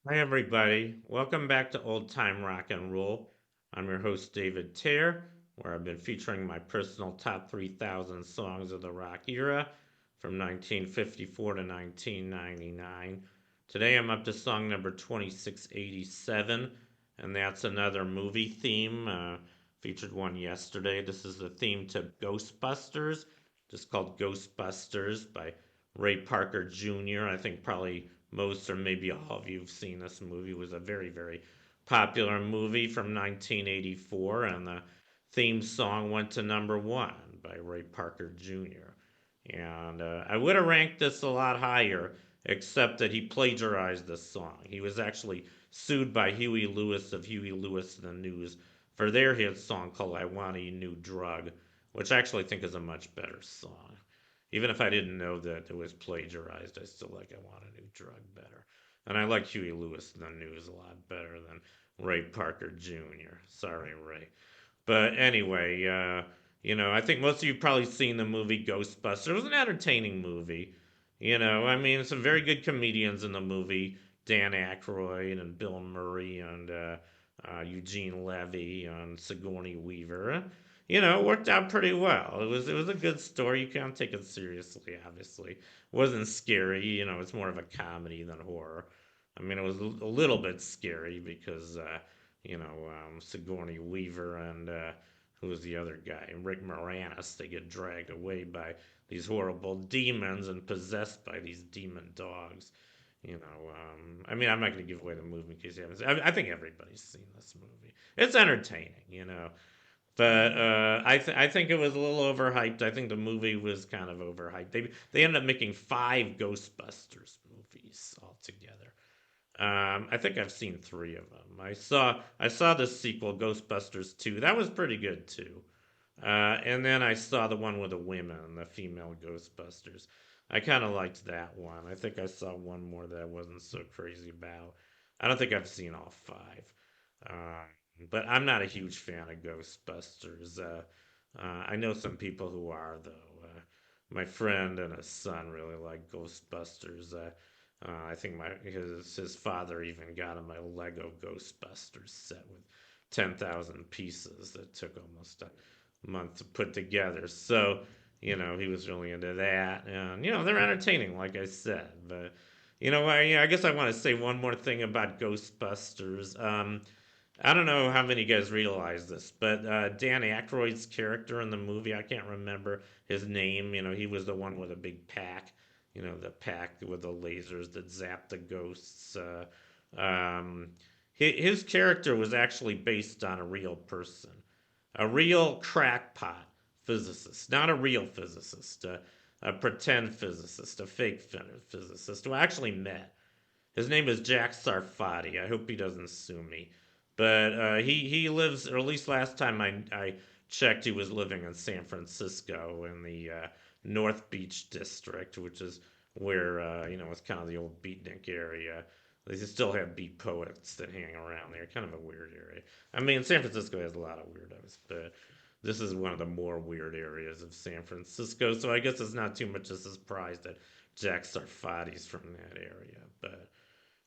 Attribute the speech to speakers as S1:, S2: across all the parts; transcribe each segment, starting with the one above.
S1: Hi, everybody. Welcome back to Old Time Rock and Roll. I'm your host, David Tear, where I've been featuring my personal top 3,000 songs of the rock era from 1954 to 1999. Today I'm up to song number 2687, and that's another movie theme. Featured one yesterday. This is the theme to Ghostbusters, just called Ghostbusters by Ray Parker Jr. I think probably most or maybe all of you have seen this movie. It was a very, very popular movie from 1984, and the theme song went to number one by Ray Parker Jr. And I would have ranked this a lot higher, except that he plagiarized the song. He was actually sued by Huey Lewis of Huey Lewis and the News for their hit song called I Want a New Drug, which I actually think is a much better song. Even if I didn't know that it was plagiarized, I still like I Want a New Drug better. And I like Huey Lewis and the News a lot better than Ray Parker Jr. Sorry, Ray. But anyway, I think most of you probably seen the movie Ghostbusters. It was an entertaining movie. I mean, some very good comedians in the movie. Dan Aykroyd and Bill Murray and Eugene Levy and Sigourney Weaver. It worked out pretty well. It was a good story. You can't take it seriously, obviously. It wasn't scary. It's more of a comedy than horror. I mean, it was a little bit scary because Sigourney Weaver and who was the other guy, Rick Moranis. They get dragged away by these horrible demons and possessed by these demon dogs. I mean, I'm not going to give away the movie in case you haven't seen. I think everybody's seen this movie. It's entertaining. But I think it was a little overhyped. I think the movie was kind of overhyped. They ended up making five Ghostbusters movies altogether. I think I've seen three of them. I saw the sequel, Ghostbusters 2. That was pretty good too. And then I saw the one with the women, the female Ghostbusters. I kind of liked that one. I think I saw one more that I wasn't so crazy about. I don't think I've seen all five. Uh, but I'm not a huge fan of Ghostbusters. I know some people who are, though. My friend and his son really like Ghostbusters. I think his father even got him a Lego Ghostbusters set with 10,000 pieces that took almost a month to put together. So, he was really into that. And, they're entertaining, like I said. But, I guess I want to say one more thing about Ghostbusters. I don't know how many guys realize this, but Dan Aykroyd's character in the movie, I can't remember his name. He was the one with a big pack, the pack with the lasers that zap the ghosts. Um, his character was actually based on a real person, a real crackpot physicist, not a real physicist, a pretend physicist, a fake physicist who I actually met. His name is Jack Sarfati. I hope he doesn't sue me. But he lives, or at least last time I checked, he was living in San Francisco in the North Beach district, which is where, it's kind of the old beatnik area. They still have beat poets that hang around there. Kind of a weird area. I mean, San Francisco has a lot of weirdos, but this is one of the more weird areas of San Francisco. So I guess it's not too much of a surprise that Jack Sarfati's from that area. But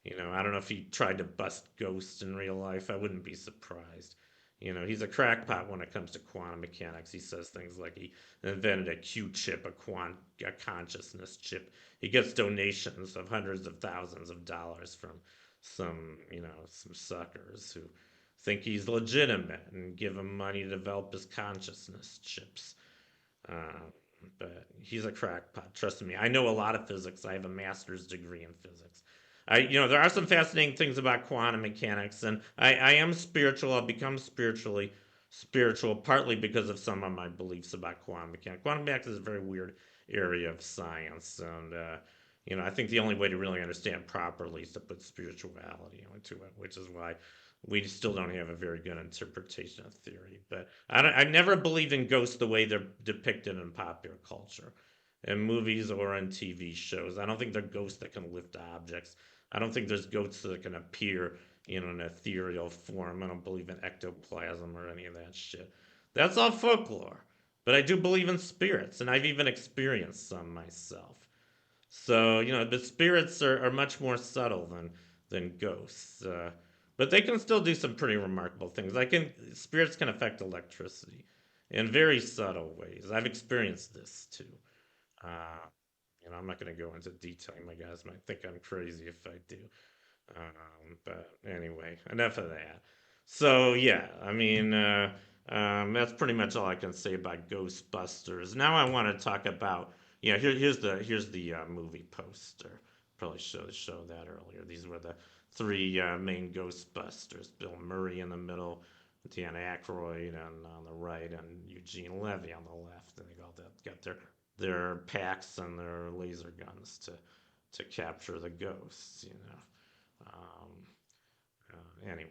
S1: I don't know if he tried to bust ghosts in real life. I wouldn't be surprised. He's a crackpot when it comes to quantum mechanics. He says things like he invented a Q chip, a consciousness chip. He gets donations of hundreds of thousands of dollars from some suckers who think he's legitimate and give him money to develop his consciousness chips. Uh, but he's a crackpot. Trust me. I know a lot of physics. I have a master's degree in physics. There are some fascinating things about quantum mechanics, and I am spiritual. I've become spiritually spiritual partly because of some of my beliefs about quantum mechanics. Quantum mechanics is a very weird area of science, and I think the only way to really understand properly is to put spirituality into it, which is why we still don't have a very good interpretation of theory. But I never believed in ghosts the way they're depicted in popular culture, in movies or in TV shows. I don't think they're ghosts that can lift objects. I don't think there's ghosts that can appear in an ethereal form. I don't believe in ectoplasm or any of that shit. That's all folklore. But I do believe in spirits, and I've even experienced some myself. So, the spirits are much more subtle than ghosts. But they can still do some pretty remarkable things. Spirits can affect electricity in very subtle ways. I've experienced this too. Uh, I'm not going to go into detail. My guys might think I'm crazy if I do. But anyway, enough of that. So yeah, that's pretty much all I can say about Ghostbusters. Now I want to talk about here's the movie poster. Probably show that earlier. These were the three main Ghostbusters: Bill Murray in the middle, Dan Aykroyd on the right, and Eugene Levy on the left. And they all got their packs and their laser guns to capture the ghosts. Um, anyway,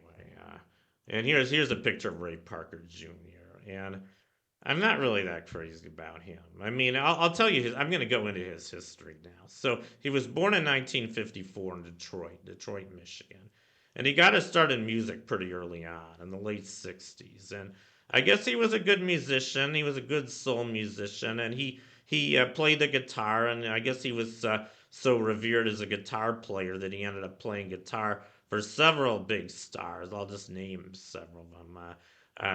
S1: and here's a picture of Ray Parker Jr. And I'm not really that crazy about him. I mean, I'll tell you I'm going to go into his history now. So he was born in 1954 in Detroit, Michigan, and he got his start in music pretty early on in the late 60s. And I guess he was a good musician. He was a good soul musician, and he played the guitar. And I guess he was so revered as a guitar player that he ended up playing guitar for several big stars. I'll just name several of them.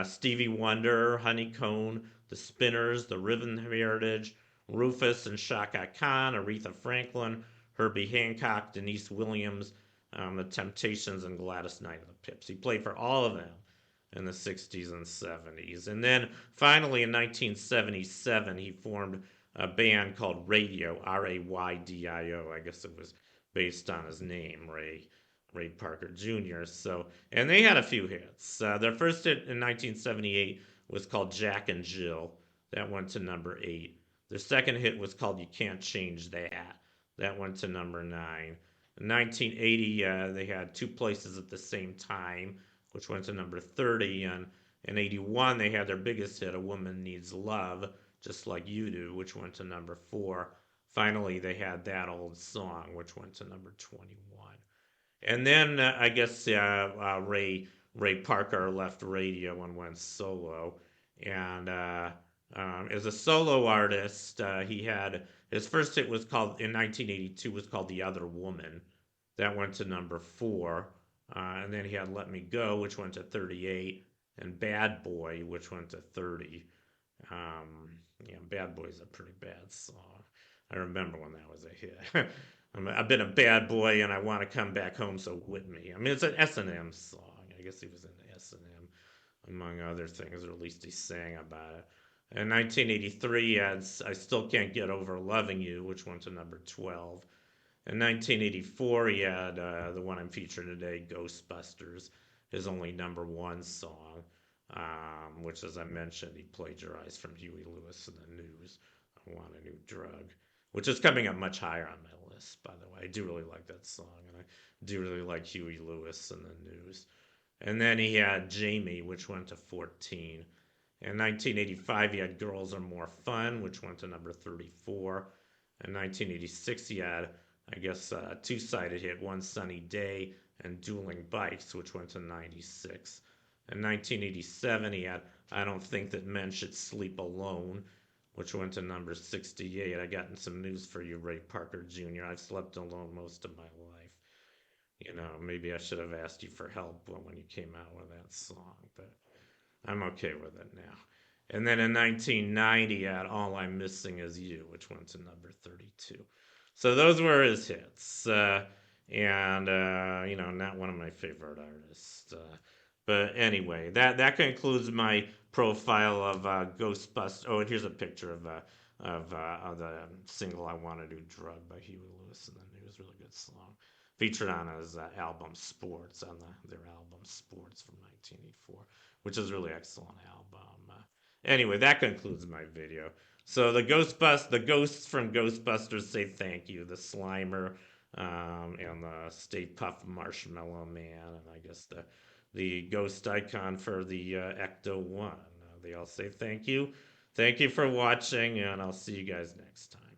S1: Stevie Wonder, Honey Cone, The Spinners, The Rhythm Heritage, Rufus and Shaka Khan, Aretha Franklin, Herbie Hancock, Denise Williams, The Temptations, and Gladys Knight of the Pips. He played for all of them in the 60s and 70s. And then finally in 1977, he formed a band called Radio, Raydio. I guess it was based on his name, Ray Parker Jr. So, and they had a few hits. Their first hit in 1978 was called Jack and Jill. That went to number 8. Their second hit was called You Can't Change That. That went to number 9. In 1980, they had Two Places at the Same Time, which went to number 30. And in 81, they had their biggest hit, A Woman Needs Love, Just Like You Do, which went to number 4. Finally, they had That Old Song, which went to number 21. And then I guess Ray Parker left radio and went solo. And as a solo artist, he had his first hit was called in 1982 was called The Other Woman. That went to number 4. And then he had Let Me Go, which went to 38, and Bad Boy, which went to 30. Bad Boy is a pretty bad song. I remember when that was a hit. I've been a bad boy and I want to come back home, so with me. I mean, it's an S&M song. I guess he was in S&M, among other things, or at least he sang about it. In 1983, he had I Still Can't Get Over Loving You, which went to number 12. In 1984, he had the one I'm featuring today, Ghostbusters, his only number 1 song, which, as I mentioned, he plagiarized from Huey Lewis in the News. I Want a New Drug, which is coming up much higher on my list, by the way. I do really like that song, and I do really like Huey Lewis in the News. And then he had Jamie, which went to 14. In 1985, he had Girls Are More Fun, which went to number 34. In 1986, he had, I guess, a two-sided hit, One Sunny Day and Dueling Bikes, which went to 96. In 1987, he had I Don't Think That Men Should Sleep Alone, which went to number 68. I got some news for you, Ray Parker Jr. I've slept alone most of my life. Maybe I should have asked you for help when you came out with that song, but I'm okay with it now. And then in 1990, I had All I'm Missing Is You, which went to number 32. So those were his hits. Not one of my favorite artists. But anyway, that concludes my profile of Ghostbusters. Oh, and here's a picture of the single "I Want to Do Drug" by Huey Lewis and the News. Really good song, featured on his album Sports, on their album Sports from 1984, which is a really excellent album. Anyway, that concludes my video. So the ghosts from Ghostbusters say thank you. The Slimer, and the Stay Puft Marshmallow Man, and I guess the ghost icon for the Ecto One. They all say thank you. Thank you for watching, and I'll see you guys next time.